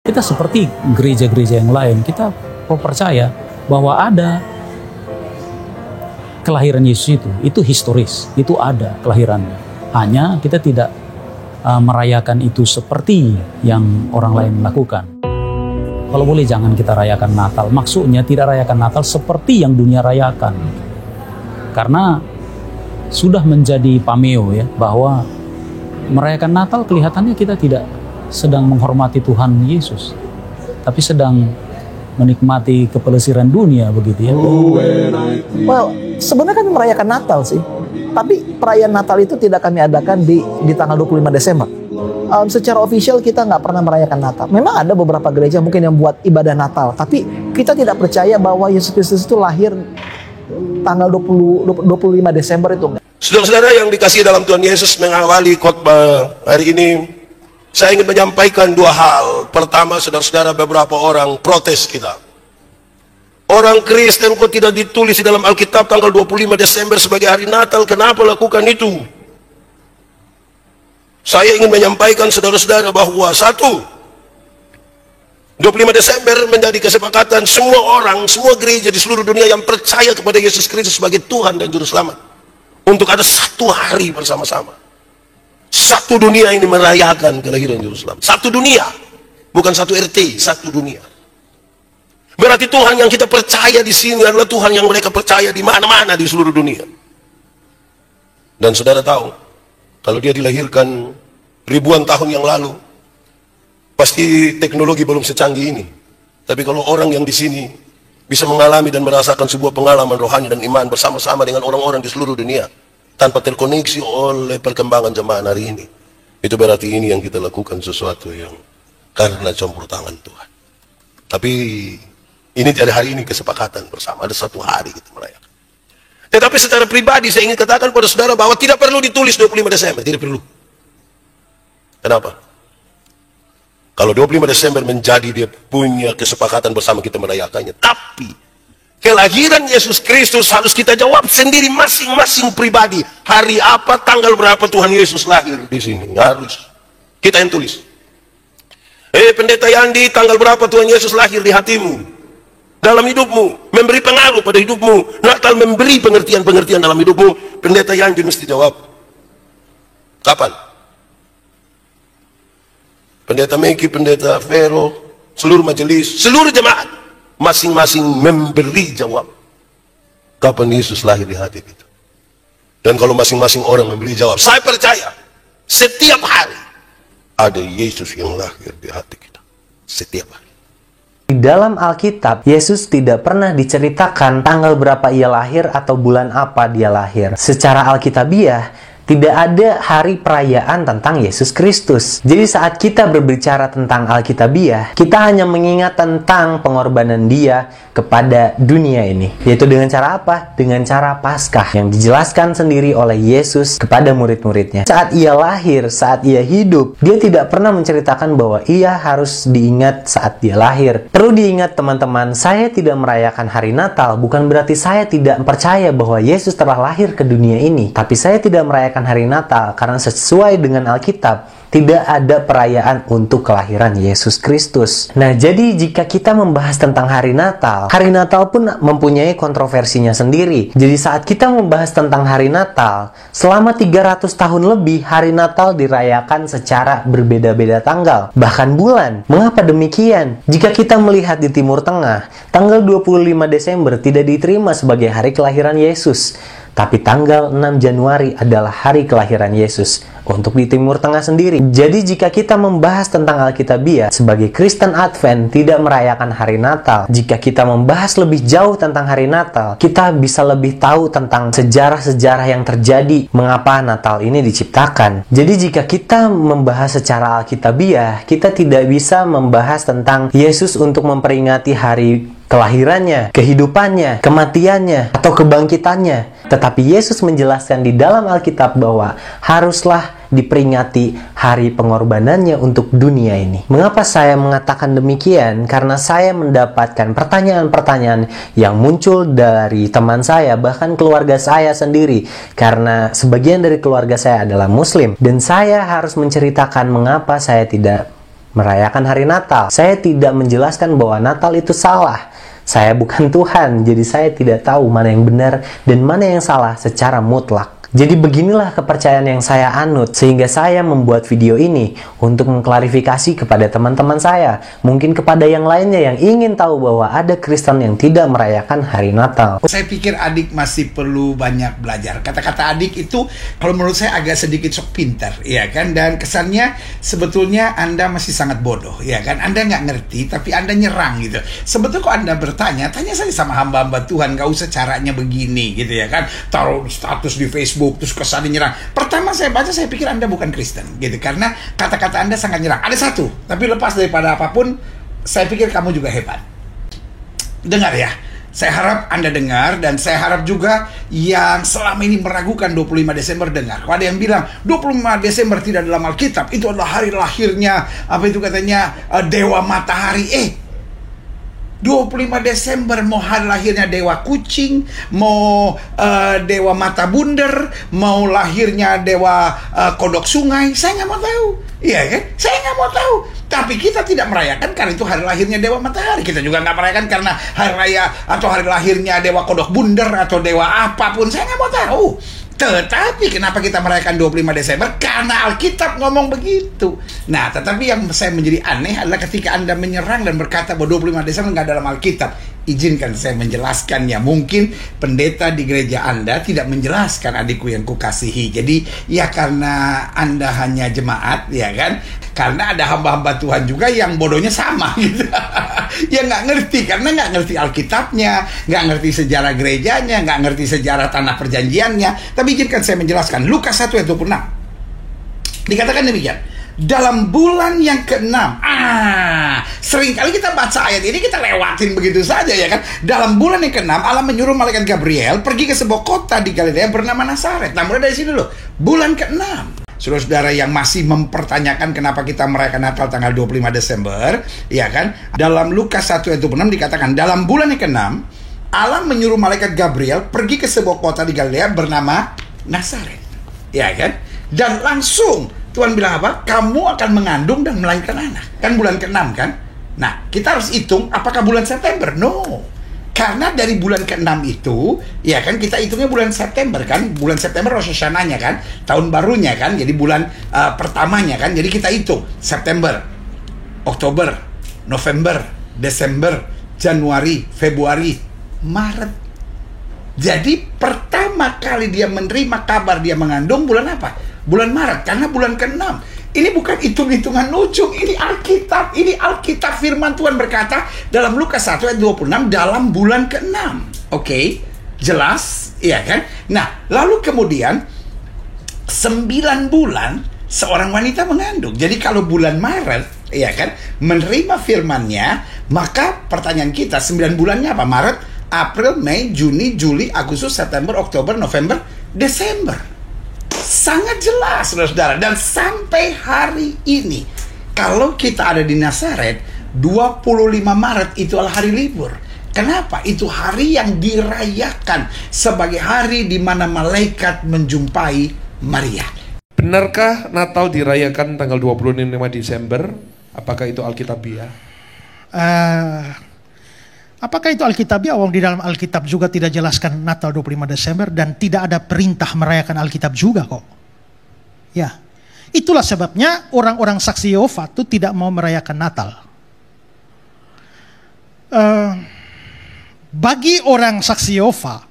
Kita seperti gereja-gereja yang lain, kita percaya bahwa ada kelahiran Yesus itu historis, itu ada kelahirannya. Hanya kita tidak merayakan itu seperti yang orang lain lakukan. Kalau boleh jangan kita rayakan Natal. Maksudnya tidak rayakan Natal seperti yang dunia rayakan. Karena sudah menjadi pameo ya, bahwa merayakan Natal kelihatannya kita tidak sedang menghormati Tuhan Yesus, tapi sedang menikmati kepelesiran dunia, begitu ya. Well, sebenarnya kan merayakan Natal sih. Tapi perayaan Natal itu tidak kami adakan di tanggal 25 Desember. Secara official kita nggak pernah merayakan Natal. Memang ada beberapa gereja mungkin yang buat ibadah Natal, tapi kita tidak percaya bahwa Yesus Kristus itu lahir tanggal 25 Desember itu. Saudara-saudara yang dikasihi dalam Tuhan Yesus, mengawali khotbah hari ini, saya ingin menyampaikan dua hal. Pertama, saudara-saudara, beberapa orang protes kita. Orang Kristen kok tidak ditulis di dalam Alkitab tanggal 25 Desember sebagai hari Natal, kenapa lakukan itu? Saya ingin menyampaikan saudara-saudara bahwa satu, 25 Desember menjadi kesepakatan semua orang, semua gereja di seluruh dunia yang percaya kepada Yesus Kristus sebagai Tuhan dan Juru Selamat, untuk ada satu hari bersama-sama. Satu dunia ini merayakan kelahiran Juru Selamat. Satu dunia, bukan satu RT, satu dunia. Berarti Tuhan yang kita percaya di sini adalah Tuhan yang mereka percaya di mana-mana di seluruh dunia. Dan saudara tahu, kalau dia dilahirkan ribuan tahun yang lalu, pasti teknologi belum secanggih ini. Tapi kalau orang yang di sini bisa mengalami dan merasakan sebuah pengalaman rohani dan iman bersama-sama dengan orang-orang di seluruh dunia, tanpa terkoneksi oleh perkembangan zaman hari ini, itu berarti ini yang kita lakukan sesuatu yang karena campur tangan Tuhan. Tapi ini dari hari ini kesepakatan bersama, ada satu hari kita merayakan. Tetapi secara pribadi saya ingin katakan kepada saudara bahwa tidak perlu ditulis 25 Desember, tidak perlu. Kenapa? Kalau 25 Desember menjadi dia punya kesepakatan bersama kita merayakannya, tapi kelahiran Yesus Kristus harus kita jawab sendiri masing-masing pribadi. Hari apa, tanggal berapa Tuhan Yesus lahir di sini, harus kita yang tulis. Pendeta Yandi, tanggal berapa Tuhan Yesus lahir di hatimu, dalam hidupmu, memberi pengaruh pada hidupmu. Natal memberi pengertian-pengertian dalam hidupmu. Pendeta Yandi mesti jawab. Kapan? Pendeta Meki, Pendeta Vero, seluruh majelis, seluruh jemaat, masing-masing memberi jawab. Kapan Yesus lahir di hati kita? Dan kalau masing-masing orang memberi jawab, saya percaya setiap hari ada Yesus yang lahir di hati kita. Setiap hari. Di dalam Alkitab, Yesus tidak pernah diceritakan tanggal berapa ia lahir atau bulan apa dia lahir. Secara alkitabiah, tidak ada hari perayaan tentang Yesus Kristus. Jadi saat kita berbicara tentang Alkitabiah, kita hanya mengingat tentang pengorbanan Dia kepada dunia ini. Yaitu dengan cara apa? Dengan cara Paskah yang dijelaskan sendiri oleh Yesus kepada murid-muridnya. Saat ia lahir, saat ia hidup, dia tidak pernah menceritakan bahwa ia harus diingat saat dia lahir. Perlu diingat teman-teman, saya tidak merayakan hari Natal bukan berarti saya tidak percaya bahwa Yesus telah lahir ke dunia ini. Tapi saya tidak merayakan hari Natal karena sesuai dengan Alkitab tidak ada perayaan untuk kelahiran Yesus Kristus. Nah, jadi jika kita membahas tentang hari Natal pun mempunyai kontroversinya sendiri. Jadi saat kita membahas tentang hari Natal, selama 300 tahun lebih hari Natal dirayakan secara berbeda-beda tanggal, bahkan bulan. Mengapa demikian? Jika kita melihat di Timur Tengah, tanggal 25 Desember tidak diterima sebagai hari kelahiran Yesus. Tapi tanggal 6 Januari adalah hari kelahiran Yesus untuk di Timur Tengah sendiri. Jadi jika kita membahas tentang Alkitabiah sebagai Kristen Advent tidak merayakan hari Natal, jika kita membahas lebih jauh tentang hari Natal, kita bisa lebih tahu tentang sejarah-sejarah yang terjadi mengapa Natal ini diciptakan. Jadi jika kita membahas secara Alkitabiah, kita tidak bisa membahas tentang Yesus untuk memperingati hari kelahirannya, kehidupannya, kematiannya, atau kebangkitannya. Tetapi Yesus menjelaskan di dalam Alkitab bahwa haruslah diperingati hari pengorbanannya untuk dunia ini. Mengapa saya mengatakan demikian? Karena saya mendapatkan pertanyaan-pertanyaan yang muncul dari teman saya, bahkan keluarga saya sendiri. Karena sebagian dari keluarga saya adalah Muslim. Dan saya harus menceritakan mengapa saya tidak merayakan hari Natal. Saya tidak menjelaskan bahwa Natal itu salah. Saya bukan Tuhan, jadi saya tidak tahu mana yang benar dan mana yang salah secara mutlak. Jadi beginilah kepercayaan yang saya anut, sehingga saya membuat video ini untuk mengklarifikasi kepada teman-teman saya, mungkin kepada yang lainnya yang ingin tahu bahwa ada Kristen yang tidak merayakan hari Natal. Saya pikir adik masih perlu banyak belajar. Kata-kata adik itu kalau menurut saya agak sedikit sok pintar, ya kan? Dan kesannya sebetulnya Anda masih sangat bodoh, ya kan? Anda nggak ngerti, tapi Anda nyerang gitu. Sebetulnya kalau Anda bertanya, tanya saja sama hamba-hamba Tuhan, nggak usah caranya begini gitu ya kan? Taruh status di Facebook terus kesannya nyerang. Pertama saya baca, saya pikir Anda bukan Kristen gitu, karena kata-kata Anda sangat nyerang. Ada satu, tapi lepas daripada apapun, saya pikir kamu juga hebat. Dengar ya, saya harap Anda dengar, dan saya harap juga yang selama ini meragukan 25 Desember dengar. Kalau ada yang bilang 25 Desember tidak dalam Alkitab, itu adalah hari lahirnya apa itu katanya Dewa Matahari. 25 Desember mau hari lahirnya Dewa Kucing, mau Dewa Mata Bunder, mau lahirnya Dewa Kodok Sungai, saya nggak mau tahu. Iya kan? Saya nggak mau tahu. Tapi kita tidak merayakan karena itu hari lahirnya Dewa Matahari. Kita juga nggak merayakan karena hari raya atau hari lahirnya Dewa Kodok Bunder atau Dewa apapun. Saya nggak mau tahu. Tetapi kenapa kita merayakan 25 Desember? Karena Alkitab ngomong begitu. Nah, tetapi yang saya menjadi aneh adalah ketika Anda menyerang dan berkata bahwa 25 Desember nggak dalam Alkitab. Izinkan saya menjelaskannya. Mungkin pendeta di gereja Anda tidak menjelaskan adikku yang kukasihi. Jadi ya karena Anda hanya jemaat, ya kan? Karena ada hamba-hamba Tuhan juga yang bodohnya sama gitu. Ya nggak ngerti, karena nggak ngerti Alkitabnya, nggak ngerti sejarah gerejanya, nggak ngerti sejarah tanah perjanjiannya. Tapi izinkan saya menjelaskan. Lukas 1 ayat 26 dikatakan demikian. Dalam bulan yang ke-6, seringkali kita baca ayat ini kita lewatin begitu saja ya kan. Dalam bulan yang ke-6 Allah menyuruh malaikat Gabriel pergi ke sebuah kota di Galilea bernama Nazaret. Nah, mulai dari sini dulu, bulan ke-6. Saudara-saudara yang masih mempertanyakan kenapa kita merayakan Natal tanggal 25 Desember, ya kan? Dalam Lukas 1 ayat 26 dikatakan, dalam bulan yang ke-6 Allah menyuruh malaikat Gabriel pergi ke sebuah kota di Galilea bernama Nazaret. Ya kan? Dan langsung Tuhan bilang apa? Kamu akan mengandung dan melahirkan anak. Kan bulan ke-6 kan? Nah, kita harus hitung apakah bulan September? No. Karena dari bulan ke-6 itu, ya kan, kita hitungnya bulan September kan? Bulan September Rosh Hashanah-nya kan? Tahun barunya kan? Jadi bulan pertamanya kan? Jadi kita hitung September, Oktober, November, Desember, Januari, Februari, Maret. Jadi pertama kali dia menerima kabar dia mengandung bulan apa? Bulan Maret, karena bulan ke-6. Ini bukan hitung-hitungan ujung, ini Alkitab. Ini Alkitab, firman Tuhan berkata dalam Lukas 1 ayat 26 dalam bulan ke-6. Oke, jelas, iya kan? Nah, lalu kemudian 9 bulan seorang wanita mengandung. Jadi kalau bulan Maret, iya kan, menerima firmannya, maka pertanyaan kita 9 bulannya apa? Maret, April, Mei, Juni, Juli, Agustus, September, Oktober, November, Desember. Sangat jelas, saudara-saudara. Dan sampai hari ini, kalau kita ada di Nazaret, 25 Maret itu adalah hari libur. Kenapa? Itu hari yang dirayakan sebagai hari di mana malaikat menjumpai Maria. Benarkah Natal dirayakan tanggal 25 Desember? Apakah itu Alkitabiah? Apakah itu Alkitabiah? Wong di dalam Alkitab juga tidak jelaskan Natal 25 Desember dan tidak ada perintah merayakan Alkitab juga kok. Ya, itulah sebabnya orang-orang saksi Yehova itu tidak mau merayakan Natal. Bagi orang saksi Yehova,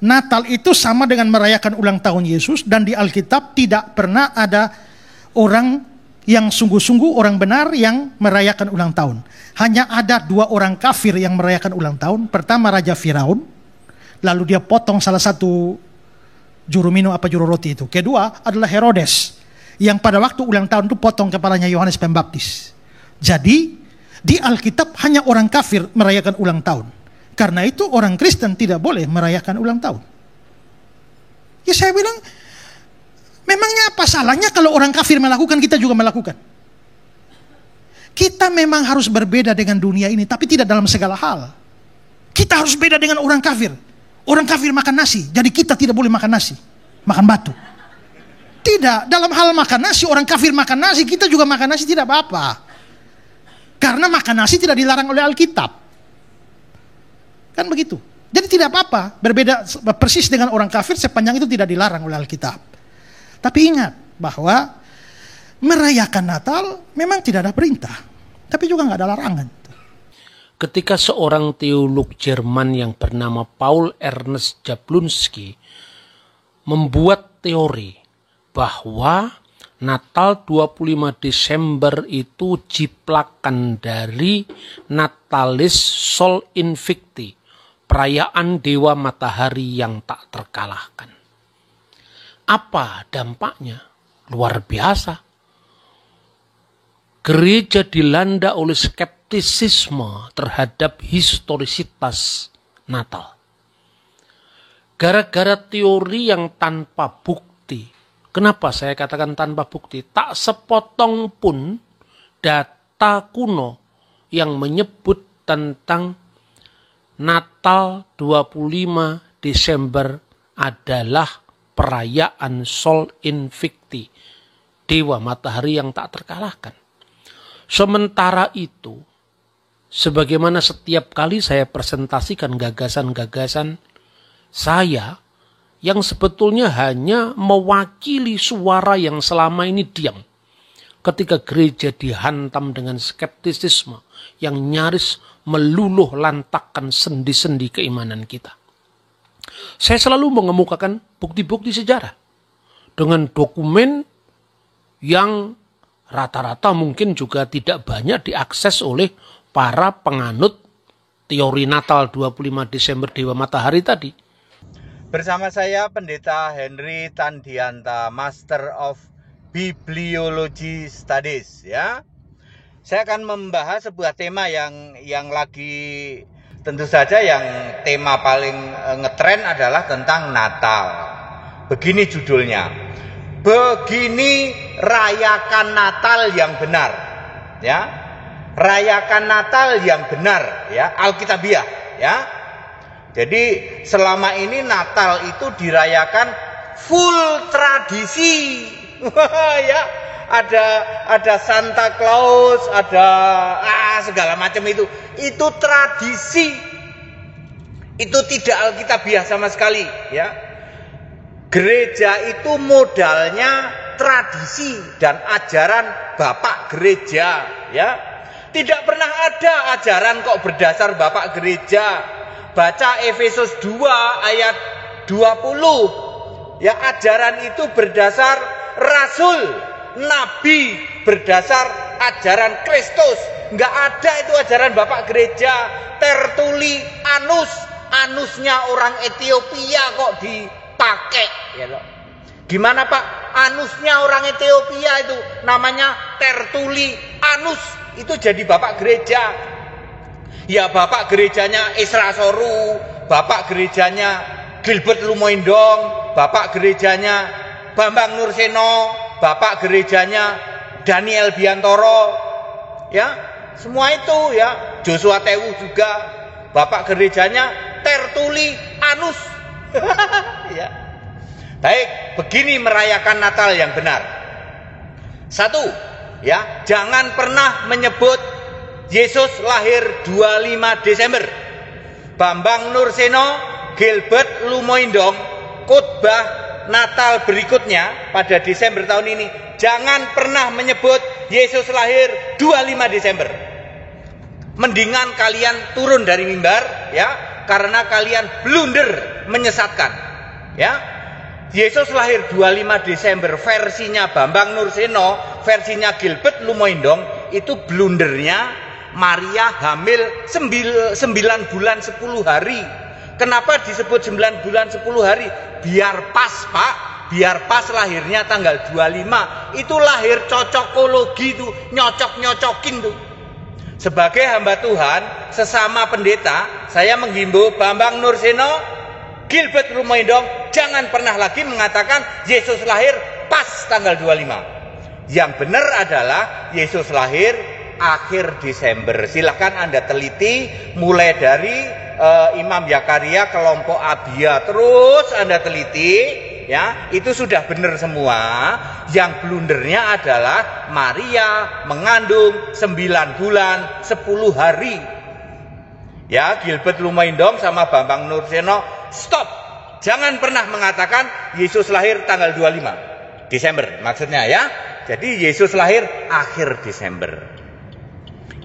Natal itu sama dengan merayakan ulang tahun Yesus, dan di Alkitab tidak pernah ada orang yang sungguh-sungguh orang benar yang merayakan ulang tahun. Hanya ada 2 orang kafir yang merayakan ulang tahun. Pertama Raja Firaun, lalu dia potong salah satu juru minum apa juru roti itu. Kedua adalah Herodes, yang pada waktu ulang tahun itu potong kepalanya Yohanes Pembaptis. Jadi di Alkitab hanya orang kafir merayakan ulang tahun. Karena itu orang Kristen tidak boleh merayakan ulang tahun. Ya saya bilang, memangnya apa salahnya kalau orang kafir melakukan, kita juga melakukan? Kita memang harus berbeda dengan dunia ini, tapi tidak dalam segala hal. Kita harus beda dengan orang kafir. Orang kafir makan nasi, jadi kita tidak boleh makan nasi, makan batu. Tidak, dalam hal makan nasi, orang kafir makan nasi, kita juga makan nasi, tidak apa-apa. Karena makan nasi tidak dilarang oleh Alkitab. Kan begitu. Jadi tidak apa-apa, berbeda persis dengan orang kafir sepanjang itu tidak dilarang oleh Alkitab. Tapi ingat bahwa merayakan Natal memang tidak ada perintah, tapi juga nggak ada larangan. Ketika seorang teolog Jerman yang bernama Paul Ernst Jablonski membuat teori bahwa Natal 25 Desember itu jiplakan dari Natalis Sol Invicti, perayaan Dewa Matahari yang tak terkalahkan. Apa dampaknya? Luar biasa. Gereja dilanda oleh skeptisisme terhadap historisitas Natal. Gara-gara teori yang tanpa bukti. Kenapa saya katakan tanpa bukti? Tak sepotong pun data kuno yang menyebut tentang Natal 25 Desember adalah perayaan Sol Invicti, Dewa Matahari yang tak terkalahkan. Sementara itu, sebagaimana setiap kali saya presentasikan gagasan-gagasan saya yang sebetulnya hanya mewakili suara yang selama ini diam ketika gereja dihantam dengan skeptisisme yang nyaris meluluh lantakkan sendi-sendi keimanan kita. Saya selalu mengemukakan bukti-bukti sejarah dengan dokumen yang rata-rata mungkin juga tidak banyak diakses oleh para penganut teori Natal 25 Desember Dewa Matahari tadi. Bersama saya Pendeta Henry Tandianta, Master of Bibliology Studies, ya. Saya akan membahas sebuah tema yang lagi tentu saja yang tema paling ngetren adalah tentang Natal. Begini judulnya. Begini rayakan Natal yang benar, ya. Rayakan Natal yang benar, ya, Alkitabiah, ya. Jadi selama ini Natal itu dirayakan full tradisi. Ya, ada Santa Claus, ada segala macam itu. Itu tradisi. Itu tidak Alkitabiah sama sekali, ya. Gereja itu modalnya tradisi dan ajaran Bapak Gereja, ya. Tidak pernah ada ajaran kok berdasar Bapak Gereja. Baca Efesus 2 ayat 20. Ya, ajaran itu berdasar Rasul, Nabi, berdasar ajaran Kristus. Enggak ada itu ajaran Bapak Gereja. Tertullianus, anusnya orang Ethiopia kok dipakai, ya loh. Gimana Pak? Anusnya orang Ethiopia itu namanya Tertullianus, itu jadi Bapak Gereja. Ya, Bapak gerejanya Isra Soru, Bapak gerejanya Gilbert Lumoindong, Bapak gerejanya Bambang Nurseno, Bapak gerejanya Daniel Biantoro, ya, semua itu, ya. Joshua Tewu juga, Bapak gerejanya Tertullianus. Ya. Baik, begini merayakan Natal yang benar. Satu, ya, jangan pernah menyebut Yesus lahir 25 Desember. Bambang Nurseno, Gilbert Lumoindong, khotbah Natal berikutnya pada Desember tahun ini, jangan pernah menyebut Yesus lahir 25 Desember. Mendingan kalian turun dari mimbar, ya, karena kalian blunder menyesatkan, ya. Yesus lahir 25 Desember versinya Bambang Nurseno, versinya Gilbert Lumoindong, itu blundernya Maria hamil 9 bulan 10 hari. Kenapa disebut 9 bulan 10 hari? Biar pas, Pak. Biar pas lahirnya tanggal 25. Itu lahir cocokologi tuh, nyocok-nyocokin tuh. Sebagai hamba Tuhan, sesama pendeta, saya menghimbau Bambang Nurseno, Gilbert Lumoindong, jangan pernah lagi mengatakan Yesus lahir pas tanggal 25. Yang benar adalah Yesus lahir akhir Desember. Silahkan Anda teliti mulai dari Imam Yakaria kelompok Abia, terus Anda teliti, ya, itu sudah benar semua. Yang blundernya adalah Maria mengandung 9 bulan 10 hari. Ya, Gilbert Lumaindong sama Bambang Nurseno, stop. Jangan pernah mengatakan Yesus lahir tanggal 25 Desember maksudnya ya. Jadi Yesus lahir akhir Desember.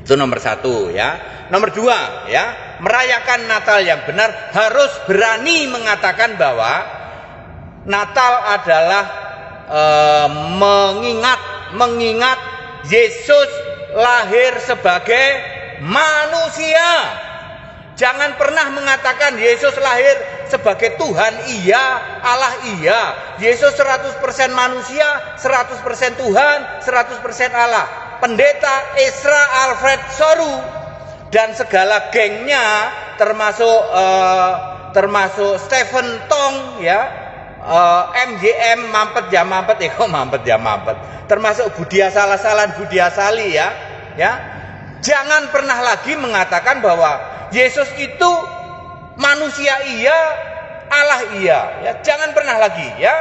Itu nomor 1 ya. Nomor 2 ya, merayakan Natal yang benar harus berani mengatakan bahwa Natal adalah mengingat Yesus lahir sebagai manusia. Jangan pernah mengatakan Yesus lahir sebagai Tuhan iya, Allah iya. Yesus 100% manusia, 100% Tuhan, 100% Allah. Pendeta Ezra Alfred Soru dan segala gengnya termasuk Stephen Tong ya, MGM mampet ya mampet, termasuk Budia Salah-Salan Budia Sali ya. Jangan pernah lagi mengatakan bahwa Yesus itu manusia iya, Allah iya ya. Jangan pernah lagi ya.